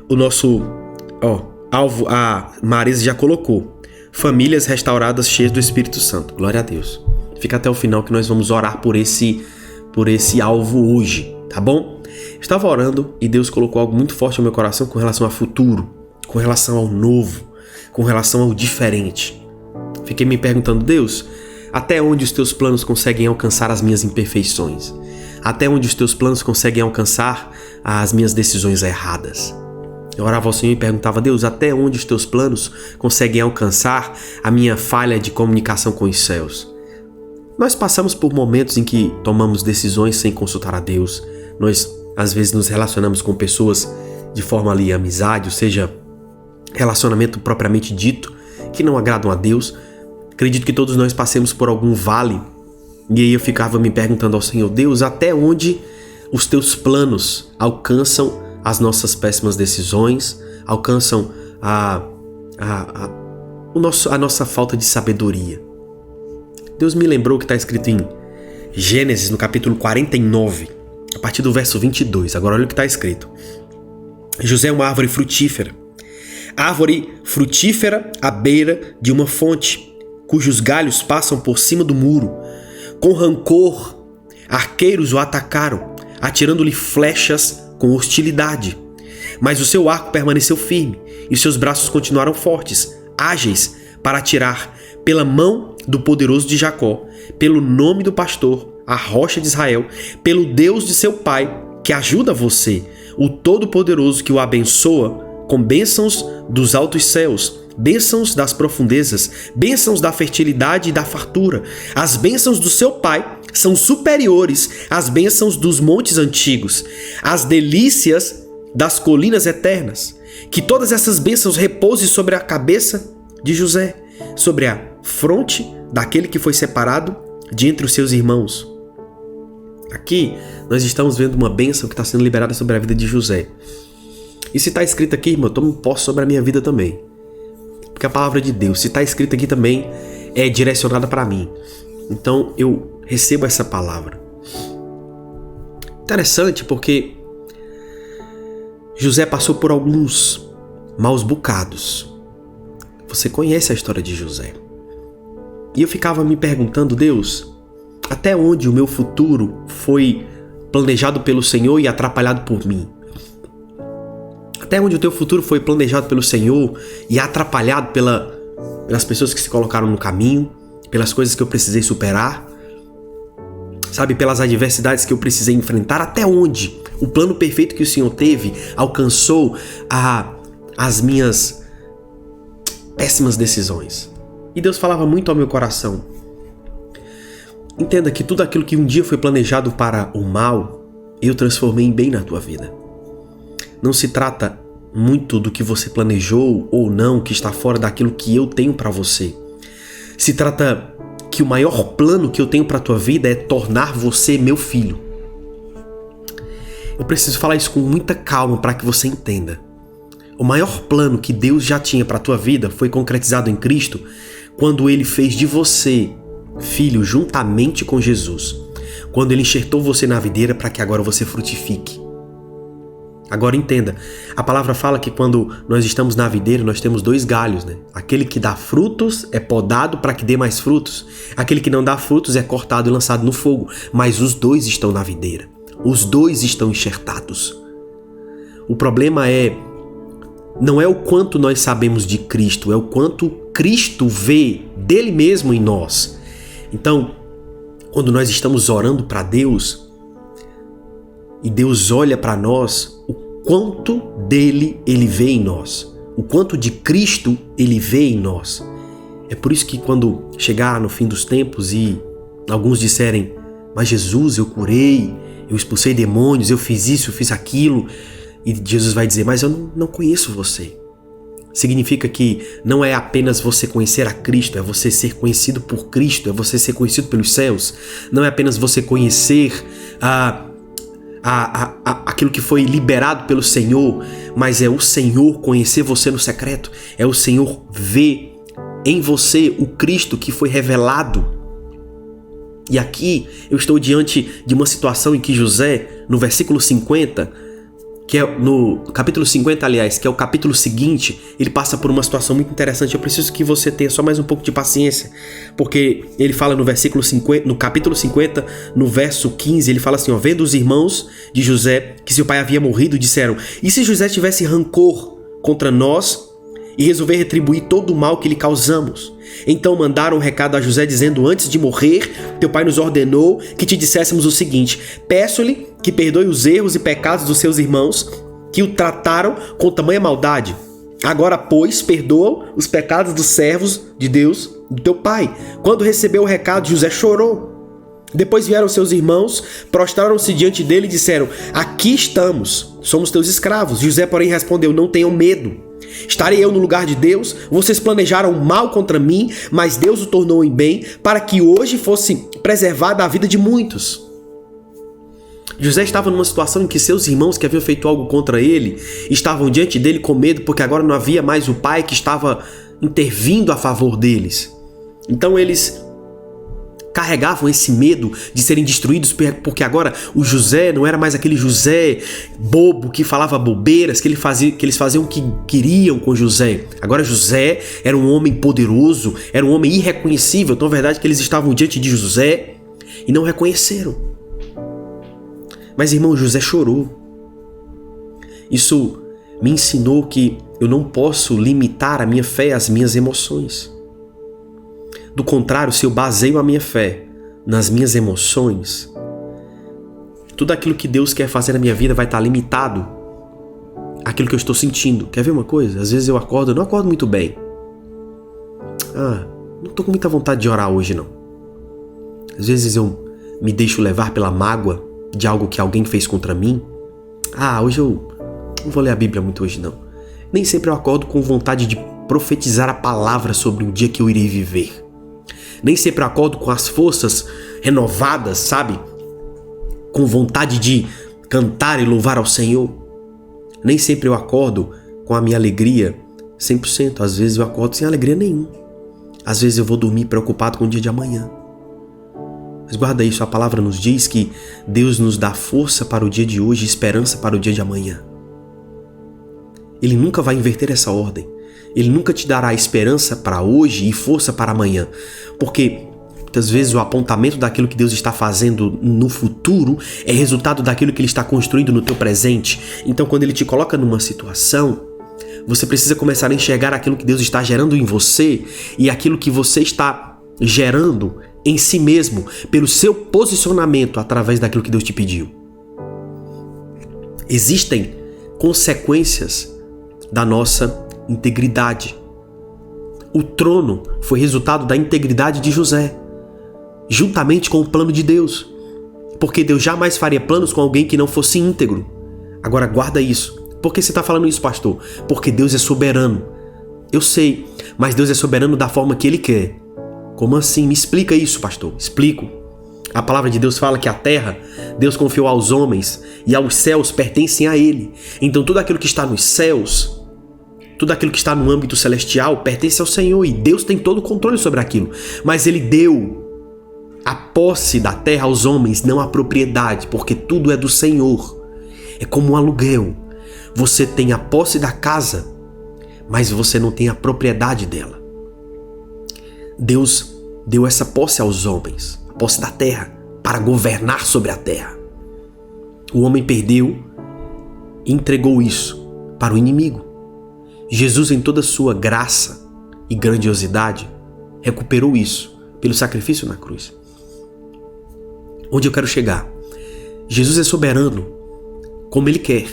o nosso alvo, a Marisa já colocou. Famílias restauradas cheias do Espírito Santo. Glória a Deus. Fica até o final que nós vamos orar por esse alvo hoje, tá bom? Estava orando e Deus colocou algo muito forte no meu coração com relação ao futuro, com relação ao novo, com relação ao diferente. Fiquei me perguntando, Deus, até onde os teus planos conseguem alcançar as minhas imperfeições? Até onde os teus planos conseguem alcançar as minhas decisões erradas? Eu orava ao Senhor e perguntava, Deus, até onde os teus planos conseguem alcançar a minha falha de comunicação com os céus? Nós passamos por momentos em que tomamos decisões sem consultar a Deus. Nós, às vezes, nos relacionamos com pessoas de forma ali, amizade, ou seja, relacionamento propriamente dito, que não agradam a Deus. Acredito que todos nós passemos por algum vale. E aí eu ficava me perguntando ao Senhor, Deus, até onde os teus planos alcançam as nossas péssimas decisões, alcançam a nossa falta de sabedoria. Deus me lembrou que está escrito em Gênesis, no capítulo 49, a partir do verso 22. Agora olha o que está escrito. José é uma árvore frutífera à beira de uma fonte, cujos galhos passam por cima do muro. Com rancor, arqueiros o atacaram, atirando-lhe flechas com hostilidade. Mas o seu arco permaneceu firme e seus braços continuaram fortes, ágeis para atirar pela mão do poderoso de Jacó, pelo nome do pastor, a rocha de Israel, pelo Deus de seu pai, que ajuda você, o Todo-Poderoso que o abençoa com bênçãos dos altos céus, bênçãos das profundezas, bênçãos da fertilidade e da fartura. As bênçãos do seu pai são superiores às bênçãos dos montes antigos, às delícias das colinas eternas. Que todas essas bênçãos repousem sobre a cabeça de José, sobre a fronte daquele que foi separado de entre os seus irmãos. Aqui nós estamos vendo uma bênção que está sendo liberada sobre a vida de José. E se está escrito aqui, irmão, eu tomo posse sobre a minha vida também. Porque a palavra de Deus, se está escrito aqui também, é direcionada para mim. Então eu recebo essa palavra. Interessante porque José passou por alguns maus bocados. Você conhece a história de José. E eu ficava me perguntando, Deus, até onde o meu futuro foi planejado pelo Senhor e atrapalhado por mim? Até onde o teu futuro foi planejado pelo Senhor e atrapalhado pelas pessoas que se colocaram no caminho, pelas coisas que eu precisei superar, sabe, pelas adversidades que eu precisei enfrentar? Até onde o plano perfeito que o Senhor teve alcançou as minhas péssimas decisões? E Deus falava muito ao meu coração. Entenda que tudo aquilo que um dia foi planejado para o mal, eu transformei em bem na tua vida. Não se trata muito do que você planejou ou não, que está fora daquilo que eu tenho para você. Se trata que o maior plano que eu tenho para a tua vida é tornar você meu filho. Eu preciso falar isso com muita calma para que você entenda. O maior plano que Deus já tinha para a tua vida foi concretizado em Cristo quando Ele fez de você filho juntamente com Jesus. Quando Ele enxertou você na videira para que agora você frutifique. Agora entenda, a palavra fala que quando nós estamos na videira, nós temos dois galhos, né? Aquele que dá frutos é podado para que dê mais frutos. Aquele que não dá frutos é cortado e lançado no fogo. Mas os dois estão na videira. Os dois estão enxertados. O problema não é o quanto nós sabemos de Cristo, é o quanto Cristo vê dele mesmo em nós. Então, quando nós estamos orando para Deus e Deus olha para nós, o quanto dele ele vê em nós, o quanto de Cristo ele vê em nós. É por isso que quando chegar no fim dos tempos e alguns disserem, mas Jesus, eu curei, eu expulsei demônios, eu fiz isso, eu fiz aquilo, e Jesus vai dizer, mas eu não conheço você. Significa que não é apenas você conhecer a Cristo, é você ser conhecido por Cristo, é você ser conhecido pelos céus. Não é apenas você conhecer aquilo que foi liberado pelo Senhor, mas é o Senhor conhecer você no secreto. É o Senhor ver em você o Cristo que foi revelado. E aqui eu estou diante de uma situação em que José, no versículo 50, que é no capítulo 50, aliás, que é o capítulo seguinte, ele passa por uma situação muito interessante. Eu preciso que você tenha só mais um pouco de paciência, porque ele fala no capítulo 50, no verso 15, ele fala assim, ó, vendo os irmãos de José que seu pai havia morrido, disseram, e se José tivesse rancor contra nós e resolver retribuir todo o mal que lhe causamos? Então mandaram um recado a José dizendo, antes de morrer, teu pai nos ordenou que te disséssemos o seguinte, peço-lhe que perdoe os erros e pecados dos seus irmãos que o trataram com tamanha maldade. Agora, pois, perdoa os pecados dos servos de Deus, do teu pai. Quando recebeu o recado, José chorou. Depois vieram seus irmãos, prostraram-se diante dele e disseram, aqui estamos, somos teus escravos. José, porém, respondeu, não tenham medo. Estarei eu no lugar de Deus? Vocês planejaram mal contra mim, mas Deus o tornou em bem, para que hoje fosse preservada a vida de muitos. José estava numa situação em que seus irmãos que haviam feito algo contra ele estavam diante dele com medo, porque agora não havia mais o pai que estava intervindo a favor deles. Então eles carregavam esse medo de serem destruídos, porque agora o José não era mais aquele José bobo que falava bobeiras, que eles faziam o que queriam com José. Agora José era um homem poderoso, era um homem irreconhecível. Então a verdade é que eles estavam diante de José e não reconheceram. Mas, irmão, José chorou. Isso me ensinou que eu não posso limitar a minha fé às minhas emoções. Do contrário, se eu baseio a minha fé nas minhas emoções, tudo aquilo que Deus quer fazer na minha vida vai estar limitado àquilo que eu estou sentindo. Quer ver uma coisa? Às vezes eu não acordo muito bem. Não estou com muita vontade de orar hoje, não. Às vezes eu me deixo levar pela mágoa de algo que alguém fez contra mim. Hoje eu não vou ler a Bíblia muito hoje, não. Nem sempre eu acordo com vontade de profetizar a palavra sobre o dia que eu irei viver. Nem sempre eu acordo com as forças renovadas, sabe? Com vontade de cantar e louvar ao Senhor. Nem sempre eu acordo com a minha alegria 100%. Às vezes eu acordo sem alegria nenhuma. Às vezes eu vou dormir preocupado com o dia de amanhã. Mas guarda isso, a palavra nos diz que Deus nos dá força para o dia de hoje e esperança para o dia de amanhã. Ele nunca vai inverter essa ordem. Ele nunca te dará esperança para hoje e força para amanhã. Porque muitas vezes o apontamento daquilo que Deus está fazendo no futuro é resultado daquilo que Ele está construindo no teu presente. Então quando Ele te coloca numa situação, você precisa começar a enxergar aquilo que Deus está gerando em você e aquilo que você está gerando em si mesmo, pelo seu posicionamento através daquilo que Deus te pediu. Existem consequências da nossa integridade. O trono foi resultado da integridade de José, juntamente com o plano de Deus, porque Deus jamais faria planos com alguém que não fosse íntegro. Agora guarda isso. Por que você está falando isso, pastor? Porque Deus é soberano. Eu sei, mas Deus é soberano da forma que Ele quer. Como assim? Me explica isso, pastor. Explico. A palavra de Deus fala que a terra, Deus confiou aos homens e aos céus pertencem a Ele. Então tudo aquilo que está nos céus, tudo aquilo que está no âmbito celestial pertence ao Senhor e Deus tem todo o controle sobre aquilo. Mas Ele deu a posse da terra aos homens, não a propriedade, porque tudo é do Senhor. É como um aluguel. Você tem a posse da casa, mas você não tem a propriedade dela. Deus deu essa posse aos homens, a posse da terra, para governar sobre a terra. O homem perdeu e entregou isso para o inimigo. Jesus, em toda a sua graça e grandiosidade, recuperou isso pelo sacrifício na cruz. Onde eu quero chegar? Jesus é soberano como Ele quer.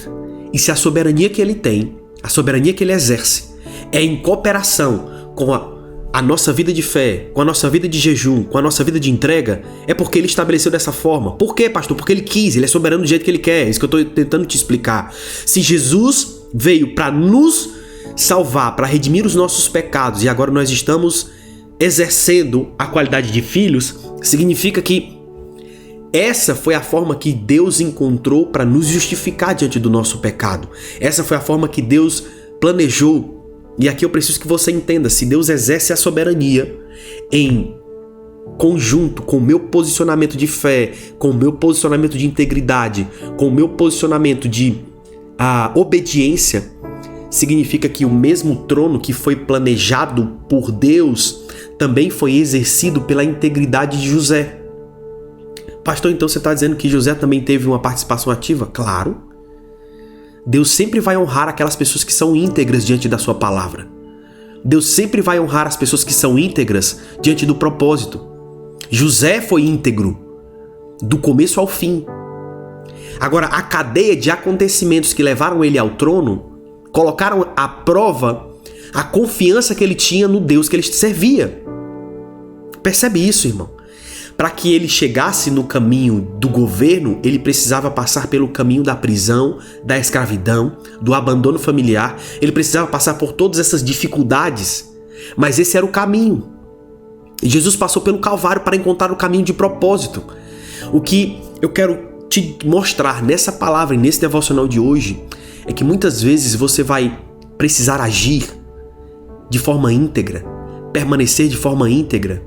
E se a soberania que Ele tem, a soberania que Ele exerce, é em cooperação com a nossa vida de fé, com a nossa vida de jejum, com a nossa vida de entrega, é porque Ele estabeleceu dessa forma. Por quê, pastor? Porque Ele quis, Ele é soberano do jeito que Ele quer. É isso que eu estou tentando te explicar. Se Jesus veio para nos salvar, para redimir os nossos pecados, e agora nós estamos exercendo a qualidade de filhos, significa que essa foi a forma que Deus encontrou para nos justificar diante do nosso pecado. Essa foi a forma que Deus planejou. E aqui eu preciso que você entenda, se Deus exerce a soberania em conjunto com o meu posicionamento de fé, com o meu posicionamento de integridade, com o meu posicionamento de A obediência significa que o mesmo trono que foi planejado por Deus também foi exercido pela integridade de José. Pastor, então você está dizendo que José também teve uma participação ativa? Claro. Deus sempre vai honrar aquelas pessoas que são íntegras diante da sua palavra. Deus sempre vai honrar as pessoas que são íntegras diante do propósito. José foi íntegro do começo ao fim. Agora, a cadeia de acontecimentos que levaram ele ao trono colocaram à prova a confiança que ele tinha no Deus que ele servia. Percebe isso, irmão? Para que ele chegasse no caminho do governo, ele precisava passar pelo caminho da prisão, da escravidão, do abandono familiar. Ele precisava passar por todas essas dificuldades, mas esse era o caminho. E Jesus passou pelo Calvário para encontrar o caminho de propósito. O que eu quero te mostrar nessa palavra e nesse devocional de hoje é que muitas vezes você vai precisar agir de forma íntegra, permanecer de forma íntegra.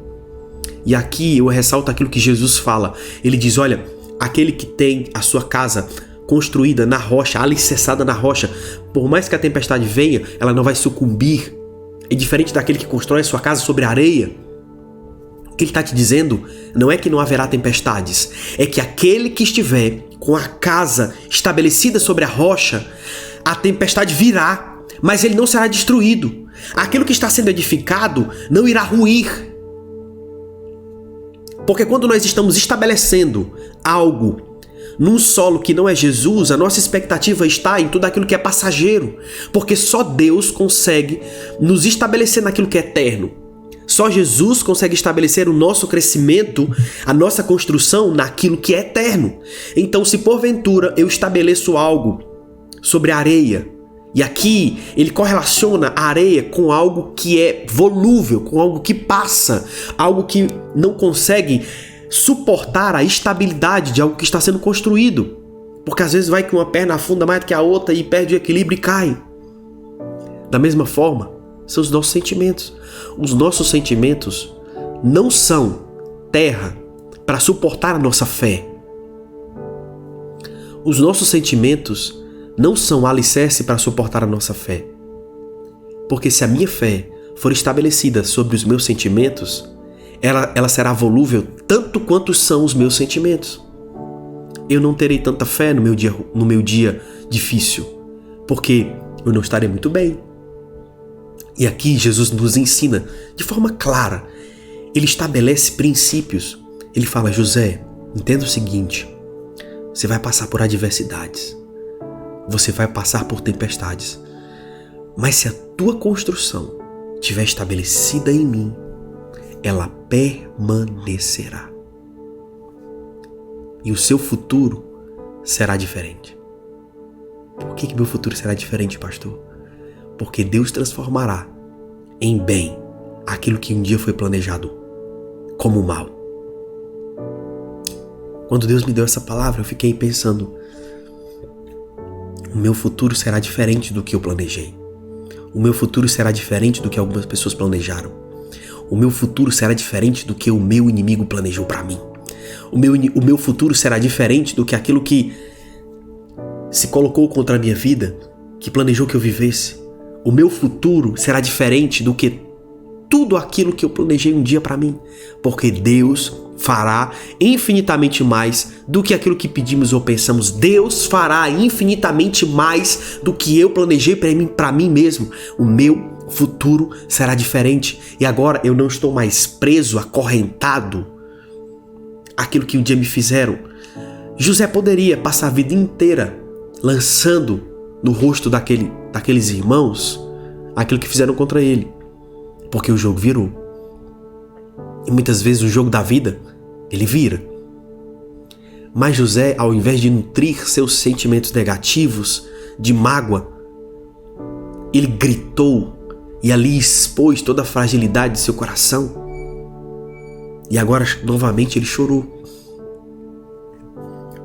E aqui eu ressalto aquilo que Jesus fala. Ele diz, olha, aquele que tem a sua casa construída na rocha, alicerçada na rocha, por mais que a tempestade venha, ela não vai sucumbir. É diferente daquele que constrói a sua casa sobre areia. O que ele está te dizendo não é que não haverá tempestades, é que aquele que estiver com a casa estabelecida sobre a rocha, a tempestade virá, mas ele não será destruído. Aquilo que está sendo edificado não irá ruir. Porque quando nós estamos estabelecendo algo num solo que não é Jesus, a nossa expectativa está em tudo aquilo que é passageiro. Porque só Deus consegue nos estabelecer naquilo que é eterno. Só Jesus consegue estabelecer o nosso crescimento, a nossa construção naquilo que é eterno. Então, se porventura eu estabeleço algo sobre a areia, e aqui ele correlaciona a areia com algo que é volúvel, com algo que passa, algo que não consegue suportar a estabilidade de algo que está sendo construído. Porque às vezes vai que uma perna afunda mais do que a outra e perde o equilíbrio e cai. Da mesma forma, são os nossos sentimentos. Os nossos sentimentos não são terra para suportar a nossa fé. Os nossos sentimentos não são alicerce para suportar a nossa fé. Porque se a minha fé for estabelecida sobre os meus sentimentos, ela será volúvel tanto quanto são os meus sentimentos. Eu não terei tanta fé no meu dia difícil, porque eu não estarei muito bem. E aqui Jesus nos ensina de forma clara. Ele estabelece princípios. Ele fala, José, entenda o seguinte, você vai passar por adversidades. Você vai passar por tempestades. Mas se a tua construção estiver estabelecida em mim, ela permanecerá. E o seu futuro será diferente. Por que meu futuro será diferente, pastor? Porque Deus transformará em bem aquilo que um dia foi planejado como mal. Quando Deus me deu essa palavra, eu fiquei pensando, o meu futuro será diferente do que eu planejei. O meu futuro será diferente do que algumas pessoas planejaram. O meu futuro será diferente do que o meu inimigo planejou para mim. O meu futuro será diferente do que aquilo que se colocou contra a minha vida, que planejou que eu vivesse. O meu futuro será diferente do que tudo aquilo que eu planejei um dia para mim, porque Deus fará infinitamente mais do que aquilo que pedimos ou pensamos. Deus fará infinitamente mais do que eu planejei para mim mesmo. O meu futuro será diferente. E agora eu não estou mais preso, acorrentado àquilo que um dia me fizeram. José poderia passar a vida inteira lançando no rosto daqueles irmãos aquilo que fizeram contra ele, porque o jogo virou. E muitas vezes o jogo da vida, ele vira. Mas José, ao invés de nutrir seus sentimentos negativos, de mágoa, ele gritou e ali expôs toda a fragilidade de seu coração. E agora, novamente, ele chorou.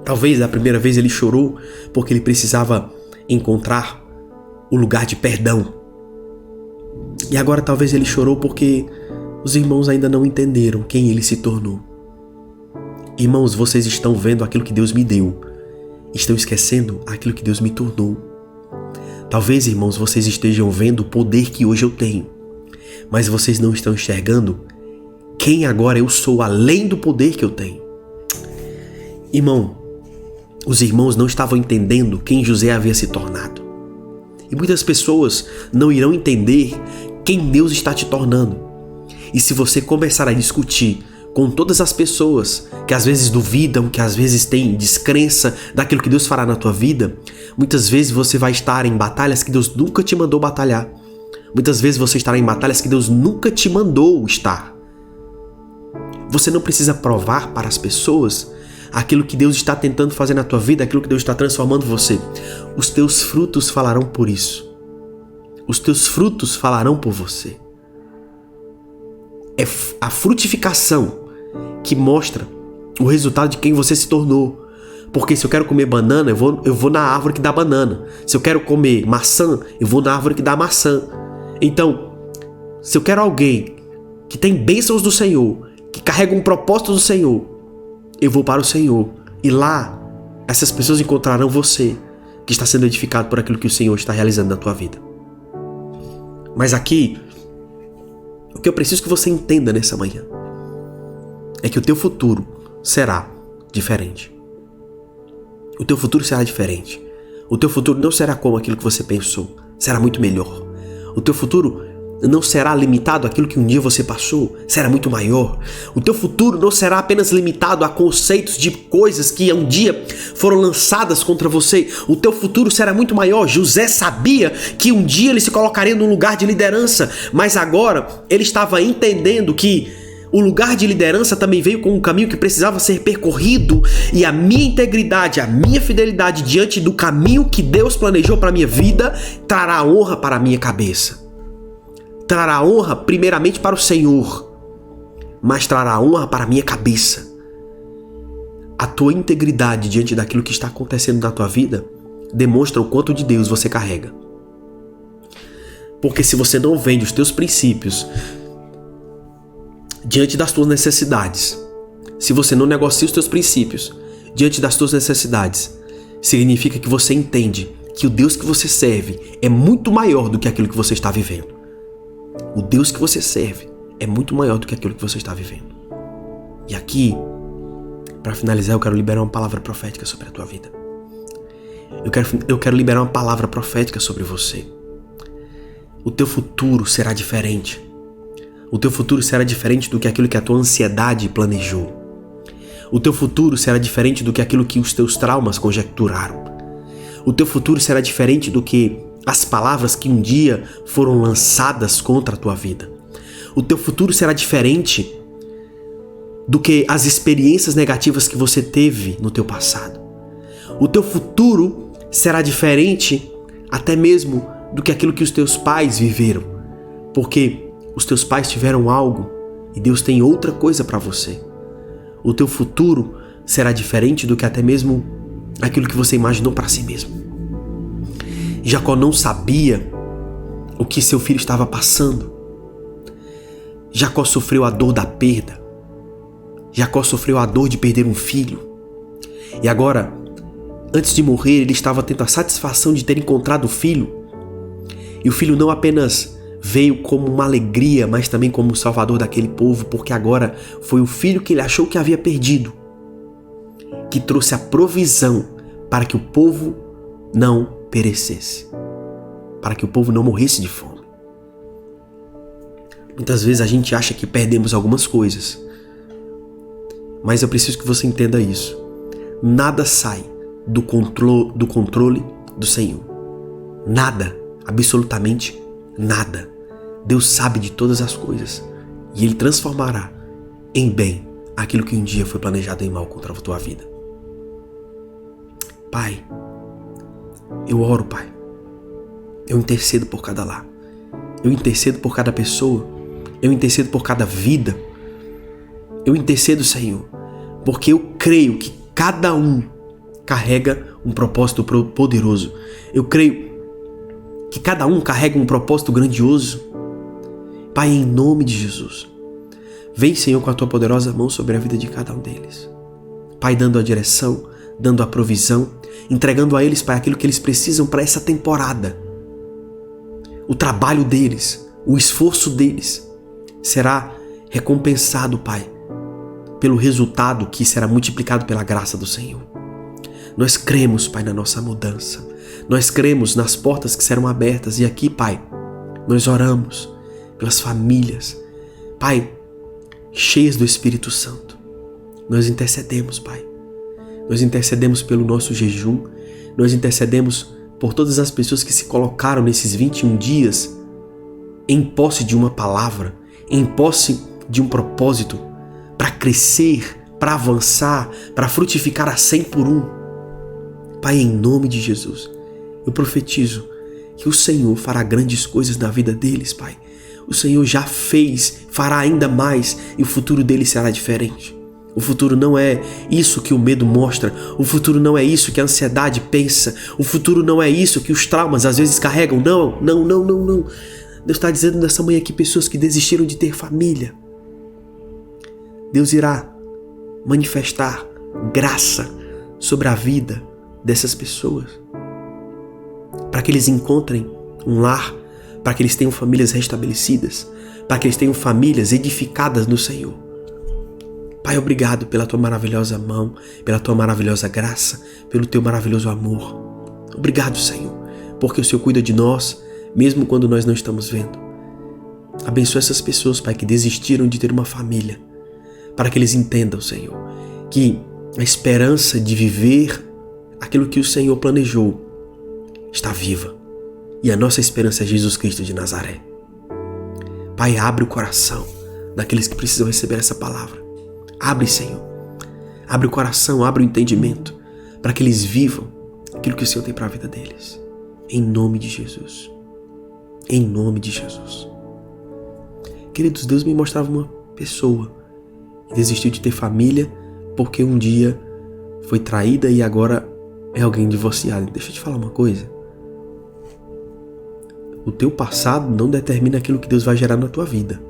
Talvez da primeira vez ele chorou porque ele precisava encontrar o lugar de perdão. E agora talvez ele chorou porque os irmãos ainda não entenderam quem ele se tornou. Irmãos, vocês estão vendo aquilo que Deus me deu. Estão esquecendo aquilo que Deus me tornou. Talvez, irmãos, vocês estejam vendo o poder que hoje eu tenho, mas vocês não estão enxergando quem agora eu sou além do poder que eu tenho. Irmão, os irmãos não estavam entendendo quem José havia se tornado. E muitas pessoas não irão entender quem Deus está te tornando. E se você começar a discutir com todas as pessoas que às vezes duvidam, que às vezes têm descrença daquilo que Deus fará na tua vida, muitas vezes você vai estar em batalhas que Deus nunca te mandou batalhar. Muitas vezes você estará em batalhas que Deus nunca te mandou estar. Você não precisa provar para as pessoas aquilo que Deus está tentando fazer na tua vida, aquilo que Deus está transformando você. Os teus frutos falarão por isso. Os teus frutos falarão por você. É a frutificação que mostra o resultado de quem você se tornou. Porque se eu quero comer banana, eu vou na árvore que dá banana. Se eu quero comer maçã, eu vou na árvore que dá maçã. Então, se eu quero alguém que tem bênçãos do Senhor, que carrega um propósito do Senhor, eu vou para o Senhor. E lá, essas pessoas encontrarão você, que está sendo edificado por aquilo que o Senhor está realizando na tua vida. Mas aqui, o que eu preciso que você entenda nessa manhã é que o teu futuro será diferente. O teu futuro será diferente. O teu futuro não será como aquilo que você pensou. Será muito melhor. O teu futuro não será limitado àquilo que um dia você passou. Será muito maior. O teu futuro não será apenas limitado a conceitos de coisas que um dia foram lançadas contra você. O teu futuro será muito maior. José sabia que um dia ele se colocaria num lugar de liderança, mas agora ele estava entendendo que o lugar de liderança também veio com um caminho que precisava ser percorrido, e a minha integridade, a minha fidelidade diante do caminho que Deus planejou para a minha vida trará honra para a minha cabeça. Trará honra primeiramente para o Senhor, mas trará honra para a minha cabeça. A tua integridade diante daquilo que está acontecendo na tua vida demonstra o quanto de Deus você carrega. Porque se você não vende os teus princípios diante das tuas necessidades, se você não negocia os teus princípios diante das tuas necessidades, significa que você entende que o Deus que você serve é muito maior do que aquilo que você está vivendo. O Deus que você serve é muito maior do que aquilo que você está vivendo. E aqui, para finalizar, eu quero liberar uma palavra profética sobre a tua vida. Eu quero liberar uma palavra profética sobre você. O teu futuro será diferente. O teu futuro será diferente do que aquilo que a tua ansiedade planejou. O teu futuro será diferente do que aquilo que os teus traumas conjecturaram. O teu futuro será diferente do que as palavras que um dia foram lançadas contra a tua vida. O teu futuro será diferente do que as experiências negativas que você teve no teu passado. O teu futuro será diferente até mesmo do que aquilo que os teus pais viveram. Porque os teus pais tiveram algo e Deus tem outra coisa para você. O teu futuro será diferente do que até mesmo aquilo que você imaginou para si mesmo. Jacó não sabia o que seu filho estava passando. Jacó sofreu a dor da perda. Jacó sofreu a dor de perder um filho. E agora, antes de morrer, ele estava tendo a satisfação de ter encontrado o filho. E o filho não apenas veio como uma alegria, mas também como o salvador daquele povo, porque agora foi o filho que ele achou que havia perdido, que trouxe a provisão para que o povo não perecesse, para que o povo não morresse de fome. Muitas vezes a gente acha que perdemos algumas coisas, mas eu preciso que você entenda isso. Nada sai do controle do Senhor. Nada, absolutamente nada. Deus sabe de todas as coisas e Ele transformará em bem aquilo que um dia foi planejado em mal contra a tua vida. Pai, eu oro, Pai. Eu intercedo por cada lar. Eu intercedo por cada pessoa. Eu intercedo por cada vida. Eu intercedo, Senhor, porque eu creio que cada um carrega um propósito poderoso. Eu creio que cada um carrega um propósito grandioso. Pai, em nome de Jesus, vem, Senhor, com a tua poderosa mão sobre a vida de cada um deles. Pai, dando a direção, dando a provisão, entregando a eles, Pai, aquilo que eles precisam para essa temporada. o trabalho deles, o esforço deles será recompensado, Pai, pelo resultado que será multiplicado pela graça do Senhor. Nós cremos, Pai, na nossa mudança. Nós cremos nas portas que serão abertas. E aqui, Pai, nós oramos pelas famílias, Pai, cheias do Espírito Santo. Nós intercedemos, Pai. Nós intercedemos pelo nosso jejum. Nós intercedemos por todas as pessoas que se colocaram nesses 21 dias em posse de uma palavra, em posse de um propósito, para crescer, para avançar, para frutificar a 100 por 1. Pai, em nome de Jesus, eu profetizo que o Senhor fará grandes coisas na vida deles, Pai. O Senhor já fez, fará ainda mais e o futuro deles será diferente. O futuro não é isso que o medo mostra. O futuro não é isso que a ansiedade pensa. O futuro não é isso que os traumas às vezes carregam. Não. Deus está dizendo nessa manhã que pessoas que desistiram de ter família, Deus irá manifestar graça sobre a vida dessas pessoas, para que eles encontrem um lar, para que eles tenham famílias restabelecidas, para que eles tenham famílias edificadas no Senhor. Pai, obrigado pela tua maravilhosa mão, pela tua maravilhosa graça, pelo teu maravilhoso amor. Obrigado, Senhor, porque o Senhor cuida de nós, mesmo quando nós não estamos vendo. Abençoa essas pessoas, Pai, que desistiram de ter uma família, para que eles entendam, Senhor, que a esperança de viver aquilo que o Senhor planejou está viva. E a nossa esperança é Jesus Cristo de Nazaré. Pai, abre o coração daqueles que precisam receber essa palavra. Abre, Senhor. Abre o coração, abre o entendimento, para que eles vivam aquilo que o Senhor tem para a vida deles. Em nome de Jesus. Em nome de Jesus. Queridos, Deus me mostrava uma pessoa que desistiu de ter família porque um dia foi traída e agora é alguém divorciado. Deixa eu te falar uma coisa. O teu passado não determina aquilo que Deus vai gerar na tua vida.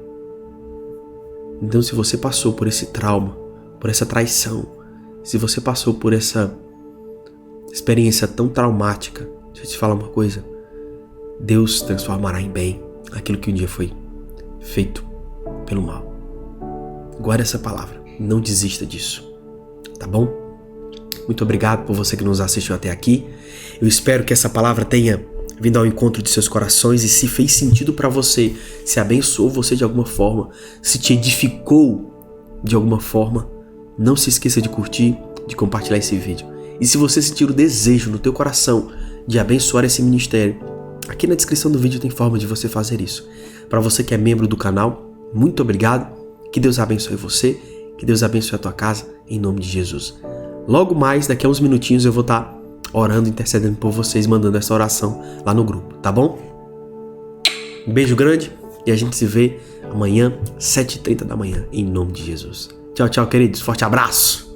Então, se você passou por esse trauma, por essa traição, se você passou por essa experiência tão traumática, deixa eu te falar uma coisa. Deus transformará em bem aquilo que um dia foi feito pelo mal. Guarde essa palavra. Não desista disso. Tá bom? Muito obrigado por você que nos assistiu até aqui. Eu espero que essa palavra tenha vindo ao encontro de seus corações e se fez sentido para você, se abençoou você de alguma forma, se te edificou de alguma forma, não se esqueça de curtir, de compartilhar esse vídeo. E se você sentir o desejo no teu coração de abençoar esse ministério, aqui na descrição do vídeo tem forma de você fazer isso. Para você que é membro do canal, muito obrigado. Que Deus abençoe você, que Deus abençoe a tua casa, em nome de Jesus. Logo mais, daqui a uns minutinhos, eu vou estar orando, intercedendo por vocês, mandando essa oração lá no grupo, tá bom? Um beijo grande e a gente se vê amanhã, 7h30 da manhã, em nome de Jesus. Tchau, tchau, queridos. Forte abraço!